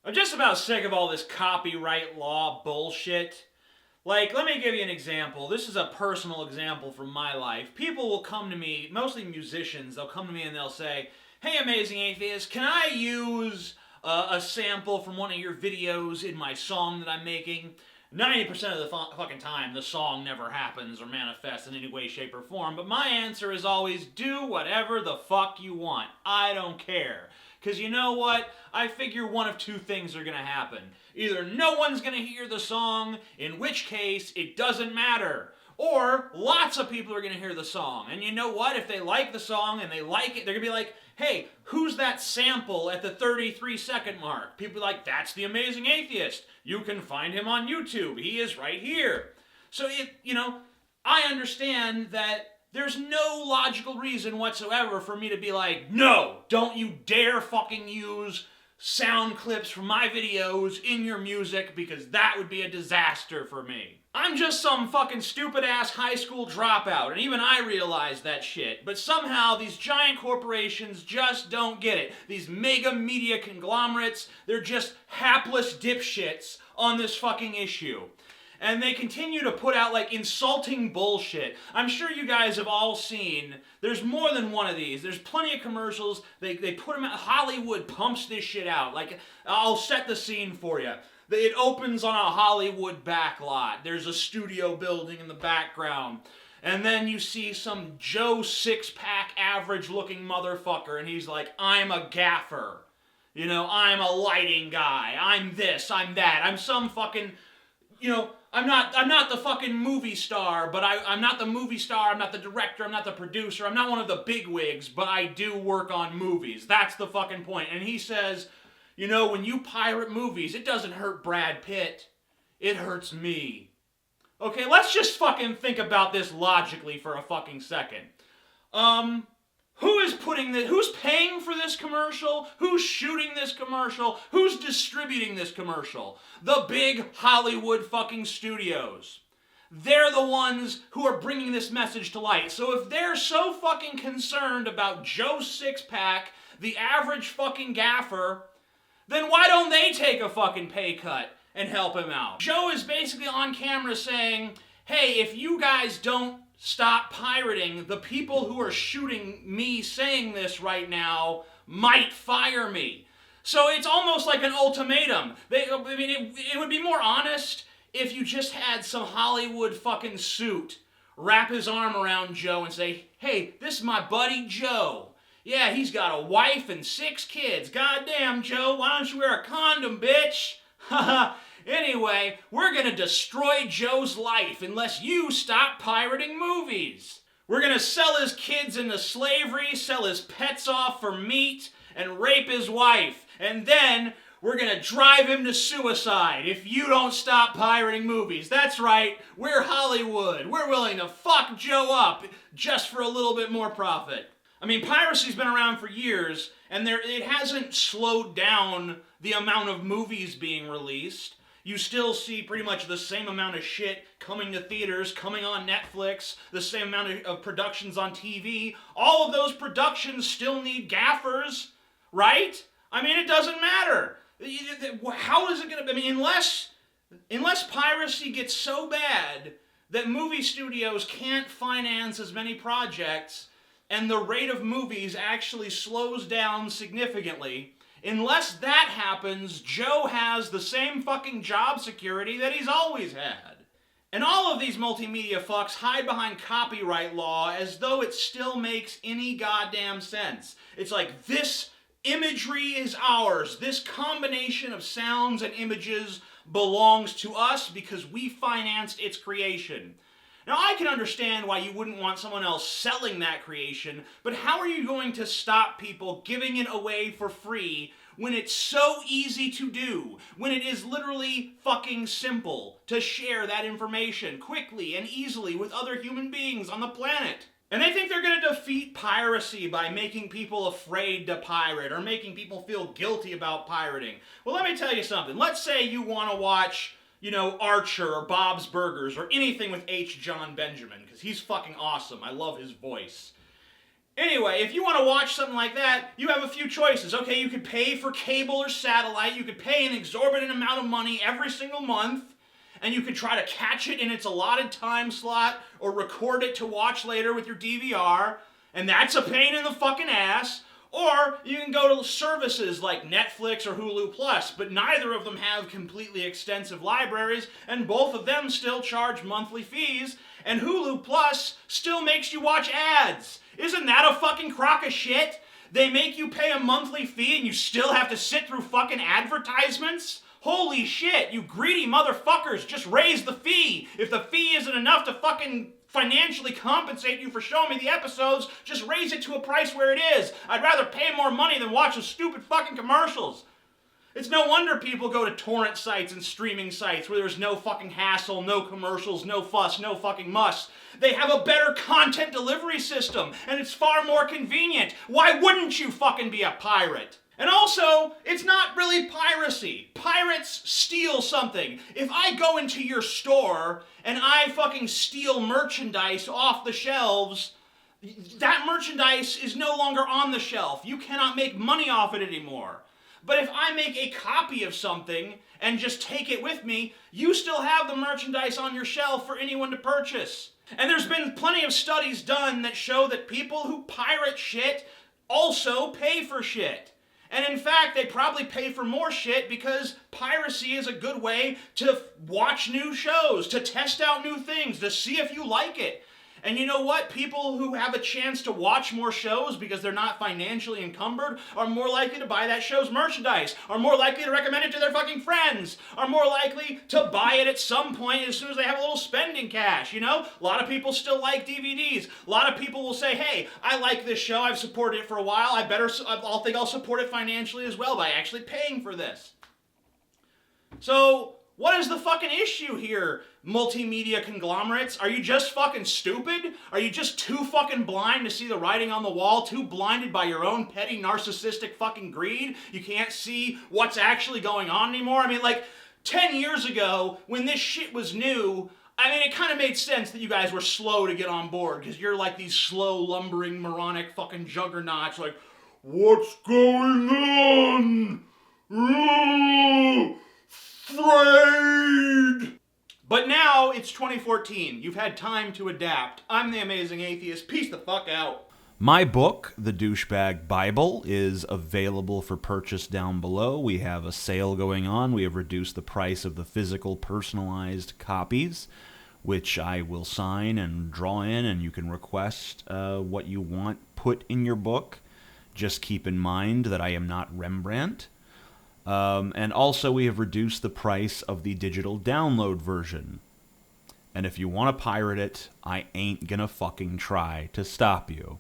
I'm just about sick of all this copyright law bullshit. Like, let me give you an example. This is a personal example from my life. People will come to me, mostly musicians, they'll come to me and they'll say, "Hey, Amazing Atheist, can I use a sample from one of your videos in my song that I'm making?" 90% of the fucking time, the song never happens or manifests in any way, shape, or form. But my answer is always, do whatever the fuck you want. I don't care. Because you know what? I figure one of two things are going to happen. Either no one's going to hear the song, in which case it doesn't matter. Or lots of people are going to hear the song. And you know what? If they like the song and they like it, they're going to be like, "Hey, who's that sample at the 33-second mark?" People are like, "That's the Amazing Atheist. You can find him on YouTube. He is right here." So, I understand that there's no logical reason whatsoever for me to be like, "No, don't you dare fucking use sound clips from my videos in your music, because that would be a disaster for me." I'm just some fucking stupid ass high school dropout, and even I realize that shit. But somehow these giant corporations just don't get it. These mega media conglomerates, they're just hapless dipshits on this fucking issue. And they continue to put out, like, insulting bullshit. I'm sure you guys have all seen, there's more than one of these. There's plenty of commercials. They put them out. Hollywood pumps this shit out. Like, I'll set the scene for you. It opens on a Hollywood backlot. There's a studio building in the background. And then you see some Joe six-pack average-looking motherfucker, and he's like, "I'm a gaffer. I'm a lighting guy. I'm this, I'm that. I'm some fucking, I'm not the fucking movie star, but I'm not the movie star, I'm not the director, I'm not the producer, I'm not one of the bigwigs, but I do work on movies." That's the fucking point. And he says, "When you pirate movies, it doesn't hurt Brad Pitt. It hurts me." Okay, let's just fucking think about this logically for a fucking second. Who's paying for this commercial? Who's shooting this commercial? Who's distributing this commercial? The big Hollywood fucking studios. They're the ones who are bringing this message to light. So if they're so fucking concerned about Joe Sixpack, the average fucking gaffer, then why don't they take a fucking pay cut and help him out? Joe is basically on camera saying, "Hey, if you guys don't stop pirating, the people who are shooting me saying this right now might fire me." So it's almost like an ultimatum. It would be more honest if you just had some Hollywood fucking suit wrap his arm around Joe and say, "Hey, this is my buddy Joe. Yeah, he's got a wife and 6 kids. Goddamn, Joe, why don't you wear a condom, bitch? Haha. Anyway, we're gonna destroy Joe's life unless you stop pirating movies. We're gonna sell his kids into slavery, sell his pets off for meat, and rape his wife. And then we're gonna drive him to suicide if you don't stop pirating movies. That's right, we're Hollywood. We're willing to fuck Joe up just for a little bit more profit." I mean, piracy's been around for years, and it hasn't slowed down the amount of movies being released. You still see pretty much the same amount of shit coming to theaters, coming on Netflix, the same amount of productions on TV. All of those productions still need gaffers, right? I mean, it doesn't matter. How is it going to... I mean, unless piracy gets so bad that movie studios can't finance as many projects and the rate of movies actually slows down significantly, unless that happens, Joe has the same fucking job security that he's always had. And all of these multimedia fucks hide behind copyright law as though it still makes any goddamn sense. It's like, this imagery is ours. This combination of sounds and images belongs to us because we financed its creation. Now, I can understand why you wouldn't want someone else selling that creation, but how are you going to stop people giving it away for free when it's so easy to do, when it is literally fucking simple to share that information quickly and easily with other human beings on the planet? And they think they're going to defeat piracy by making people afraid to pirate or making people feel guilty about pirating. Well, let me tell you something. Let's say you want to watch, Archer or Bob's Burgers or anything with H. John Benjamin, because he's fucking awesome. I love his voice. Anyway, if you want to watch something like that, you have a few choices. Okay, you could pay for cable or satellite. You could pay an exorbitant amount of money every single month, and you could try to catch it in its allotted time slot or record it to watch later with your DVR, and that's a pain in the fucking ass. Or you can go to services like Netflix or Hulu Plus, but neither of them have completely extensive libraries, and both of them still charge monthly fees, and Hulu Plus still makes you watch ads. Isn't that a fucking crock of shit? They make you pay a monthly fee and you still have to sit through fucking advertisements? Holy shit, you greedy motherfuckers, just raise the fee. If the fee isn't enough to fucking financially compensate you for showing me the episodes, just raise it to a price where it is. I'd rather pay more money than watch those stupid fucking commercials. It's no wonder people go to torrent sites and streaming sites where there's no fucking hassle, no commercials, no fuss, no fucking muss. They have a better content delivery system, and it's far more convenient. Why wouldn't you fucking be a pirate? And also, it's not really piracy. Pirates steal something. If I go into your store and I fucking steal merchandise off the shelves, that merchandise is no longer on the shelf. You cannot make money off it anymore. But if I make a copy of something and just take it with me, you still have the merchandise on your shelf for anyone to purchase. And there's been plenty of studies done that show that people who pirate shit also pay for shit. And in fact, they probably pay for more shit because piracy is a good way to watch new shows, to test out new things, to see if you like it. And you know what? People who have a chance to watch more shows because they're not financially encumbered are more likely to buy that show's merchandise, are more likely to recommend it to their fucking friends, are more likely to buy it at some point as soon as they have a little spending cash, you know? A lot of people still like DVDs. A lot of people will say, hey, I like this show, I've supported it for a while, I'll think I'll support it financially as well by actually paying for this. So, what is the fucking issue here, multimedia conglomerates? Are you just fucking stupid? Are you just too fucking blind to see the writing on the wall? Too blinded by your own petty narcissistic fucking greed? You can't see what's actually going on anymore? I mean, like, 10 years ago, when this shit was new, I mean, it kind of made sense that you guys were slow to get on board, because you're like these slow, lumbering, moronic fucking juggernauts, like, what's going on? Afraid. But now it's 2014. You've had time to adapt. I'm the Amazing Atheist. Peace the fuck out. My book, The Douchebag Bible, is available for purchase down below. We have a sale going on. We have reduced the price of the physical personalized copies, which I will sign and draw in, and you can request what you want put in your book. Just keep in mind that I am not Rembrandt. And also we have reduced the price of the digital download version. And if you want to pirate it, I ain't gonna fucking try to stop you.